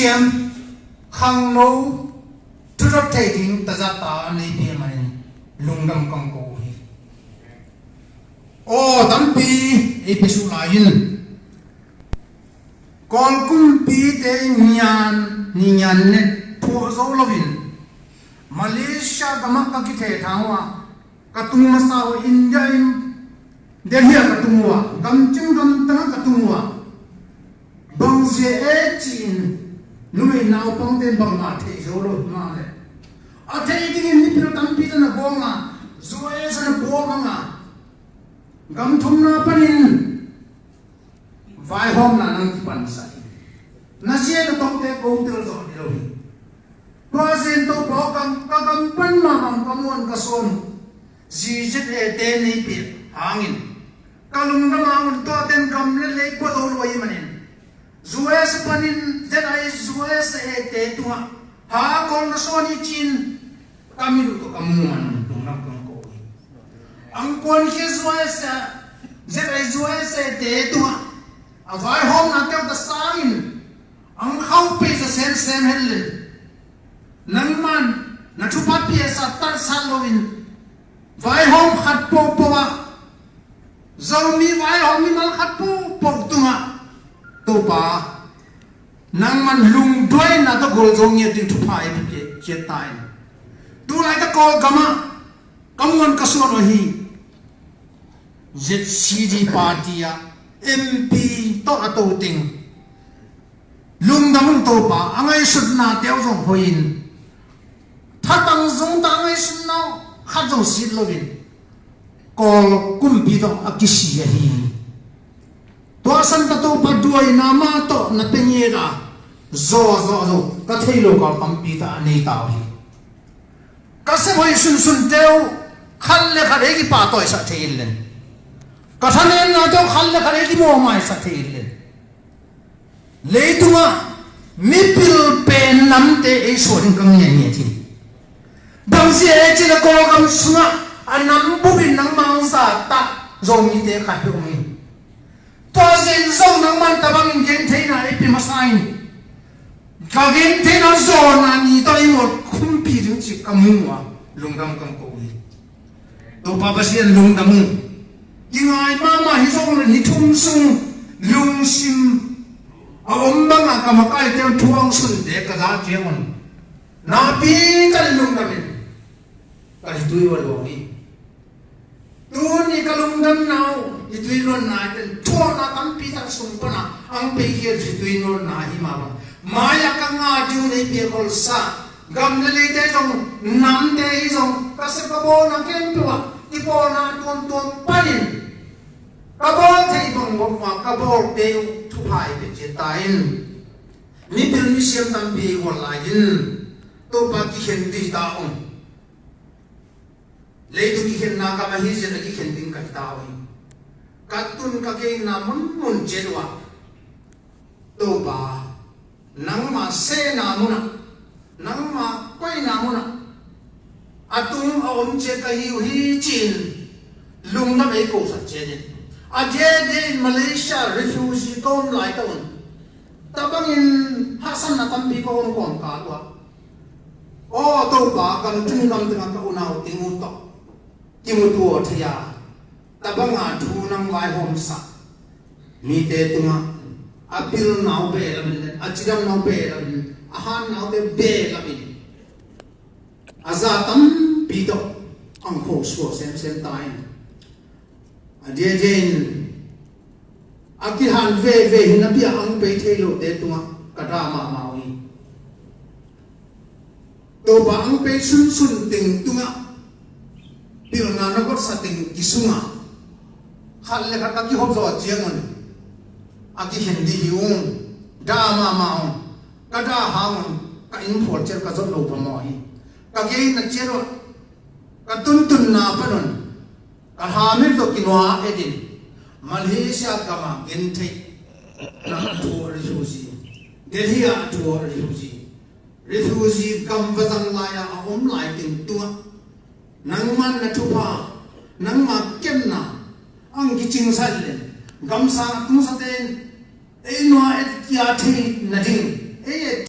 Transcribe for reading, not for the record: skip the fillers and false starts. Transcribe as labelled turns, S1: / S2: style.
S1: Siam khang no tu rot thei ding ta za ta nei pe man lungdam kang ko hi o tampi e pe su la yin kol kum pi te nyan ne phu zo lovin Malaysia gamak ka ki the thangwa ka tung ma sa ho India in Delhi ka tungwa gam chim gam ta ka tungwa bang se e chin nume nau pang den bang ma the zo lo ma le a the ding ni pil tam pi na bo ma zo e sa na bo ma gam thum na panin vai hom na nang ki pan sai na se na tong te ko te zo ni lo qua sen to bo kam ka kam pan ma kam kamon ka son ji jet e te ni pi hangin kalung na ma un to ten kam le ko lo lo yi manin zues panin denai zues e te tua ha kol na soni chin kamilu to kamuan tung nam kang ko ang kon ki zues denai zues e te tua a vai hom na te ta sain ang khau pe sa sen sen hel nang man na chu pat pi sa tar salovin vai hom khat po po wa zomi vai hom mi mal khat po po tunga to pa nang man lung doi na to gol zong ye ti thu phai bi che tai tu lai ta ko gama kamuan ka so no hi ZCD party ya MP to ato ting lung dam to pa angai sut na teo zong hoin tha tang zong ta ngai sun na kha zong sit lovin ko kum pi to akisi ya hi to san ta to pa duai na ma to na penye ga zo ka thailo ka kampi ta nei ta hi ka se boi sun teo khal le khare ki pa to sa theil len ka thane na to khal le khare ki mo mai sa theil len le tunga mi pil pen nam te e so ring kang nya thi bang se e chi la ko kam sunga anam bu bin nang mang sa ta zo mi te kha hu mi to zen zo nang man ta bang gen thei na e pi ma sai ka gen thei na zo na ni to i mo khum pi ring chi kam mu wa lungdam kam ko wi to pa ba sian lungdam ingai ma ma hi zo ni thum sung lung sim a om bang a kam ka te thuang sun de ka da che mon na pi kan lungdam ka hi tu wa lo ni tu ni ka lungdam nau itui non na ten thua na tam pi tak sung pa na ang pe hier itui non na hi ma ba maya ka nga ju nei pe kol sa gam le le te jong nam te i jong ka se ka bo na ken tu ti bo na ton panin ka bo thei bang bo ma ka bo te thu phai pe che tain mi bil mi siam tam pi ko la yin to pa ki khen ti ta on le tu ki khen na ka ma hi je na ki khen ding ka ta oi katun ka ke na mun jedwa to ba nang ma se na muna nang ma koi na muna atung a om che ka hi chin lung na be ko sa che de a je de Malaysia refugee tom lai ta on tabang in hasan na tam bi ko on kon ka wa o to ba kan tung nam tang ka unau tingu to timu tu thya tabang a thu nang vai hom sa mi te tunga apil nau be labin achidam nau be labin ahan nau be labin aza tam pi do ang kho so sem tai adie jen akihan ve hina bi ang pe thelo te tunga kada ma mawi to ba ang pe sun ting tunga pil na na ko sa ting kisunga khal le ka ki hop zo chiang on aki hindi hiung da ma ka da hang ka in phot cher ka zot lo pa mo hi ka ge na chero ka tun na panon ka ha me to kinwa edin Malaysia kama gen thei na to refugee Delhi a to refugee kam vazang la ya om lai ting tua nang man na thu pa nang ma kem na ang ki ching sa len gam sa tung sa ten e no e kya the na ding e